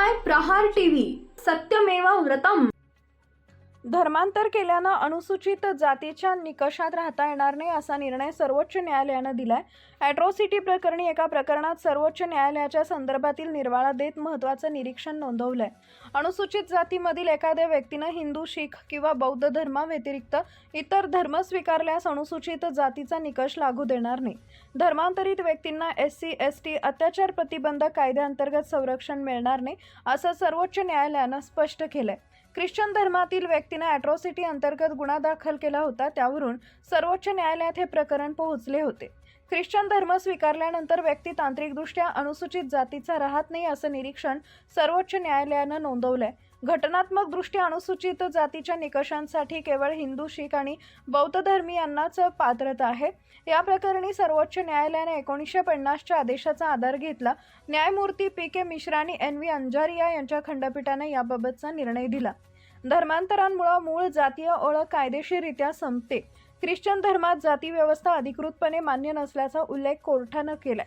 पाहताय प्रहार टीव्ही, सत्यमेव व्रतम। धर्मांतर केल्यानं अनुसूचित जातीच्या निकषात राहता येणार नाही असा निर्णय सर्वोच्च न्यायालयानं दिलाय। ॲट्रॉसिटी प्रकरणी एका प्रकरणात सर्वोच्च न्यायालयाच्या संदर्भातील निर्वाळा देत महत्त्वाचं निरीक्षण नोंदवलंय। अनुसूचित जातीमधील एखाद्या व्यक्तीनं हिंदू, शीख किंवा बौद्ध धर्माव्यतिरिक्त इतर धर्म स्वीकारल्यास अनुसूचित जातीचा निकष लागू देणार नाही। धर्मांतरित व्यक्तींना SC, ST अत्याचार प्रतिबंधक कायद्याअंतर्गत संरक्षण मिळणार नाही असं सर्वोच्च न्यायालयानं स्पष्ट केलंय। ख्रिश्चन धर्मातील व्यक्तीने ॲट्रॉसिटी अंतर्गत गुन्हा दाखल केला होता, त्यावरून सर्वोच्च न्यायालयात हे प्रकरण पोहोचले होते। ख्रिश्चन धर्म स्वीकारल्यानंतर व्यक्ती तांत्रिकदृष्ट्या अनुसूचित जातीचा राहत नाही असं निरीक्षण सर्वोच्च न्यायालयानं नोंदवलंय। घटनात्मक दृष्ट्या अनुसूचित जातीच्या निकषांसाठी केवळ हिंदू, शीख आणि बौद्ध धर्मीयांनाच पात्रता आहे। या प्रकरणी सर्वोच्च न्यायालयाने 1950च्या आदेशाचा आधार घेतला। न्यायमूर्ती PK मिश्रा आणि NV अंजारिया यांच्या खंडपीठाने याबाबतचा निर्णय दिला। धर्मांतरांमुळे मूळ जातीय ओळख कायदेशीररित्या संपते। ख्रिश्चन धर्मात जाती व्यवस्था अधिकृतपणे मान्य नसल्याचा उल्लेख कोर्टानं केलाय।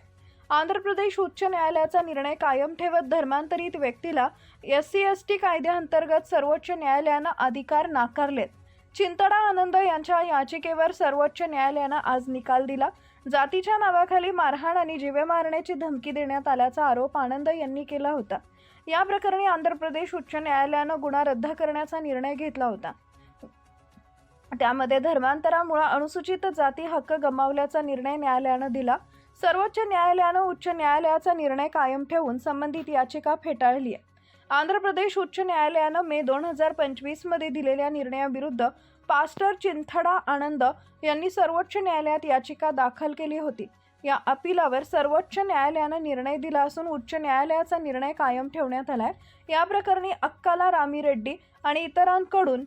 आंध्र प्रदेश उच्च न्यायालयाचा निर्णय कायम ठेवत धर्मांतरित व्यक्तीला SC, ST कायद्याअंतर्गत सर्वोच्च न्यायालयानं अधिकार नाकारलेत। चिंतडा आनंद यांच्या याचिकेवर सर्वोच्च न्यायालयानं आज निकाल दिला। जातीच्या नावाखाली मारहाण आणि जीवे मारण्याची धमकी देण्यात आल्याचा आरोप आनंद यांनी केला होता। या प्रकरणी आंध्र प्रदेश उच्च न्यायालयानं गुन्हा रद्द करण्याचा निर्णय घेतला होता। त्यामध्ये धर्मांतरामुळे अनुसूचित जाती हक्क गमावल्याचा निर्णय न्यायालयानं दिला। सर्वोच्च न्यायालयानं उच्च न्यायालयाचा निर्णय कायम ठेवून संबंधित याचिका फेटाळली आहे। आंध्र प्रदेश उच्च न्यायालयानं मे 2025 मध्ये दिलेल्या निर्णयाविरुद्ध पास्टर चिंथडा आनंद यांनी सर्वोच्च न्यायालयात याचिका दाखल केली होती। या अपीलावर सर्वोच्च न्यायालयानं निर्णय दिला असून उच्च न्यायालयाचा निर्णय कायम ठेवण्यात आलाय। या प्रकरणी अक्काला रामिरेड्डी आणि इतरांकडून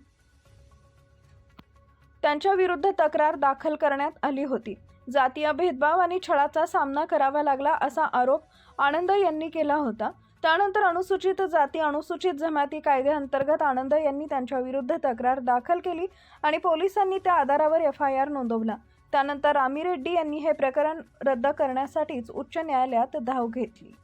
त्यांच्या विरुद्ध तक्रार दाखल करण्यात आली होती। जातीय भेदभाव आणि छळाचा सामना करावा लागला असा आरोप आनंद यांनी केला होता। त्यानंतर अनुसूचित जाती अनुसूचित जमाती कायद्याअंतर्गत आनंद यांनी त्यांच्या विरुद्ध तक्रार दाखल केली आणि पोलिसांनी त्या आधारावर FIR नोंदवला। त्यानंतर रामिरेड्डी यांनी हे प्रकरण रद्द करण्यासाठीच उच्च न्यायालयात धाव घेतली।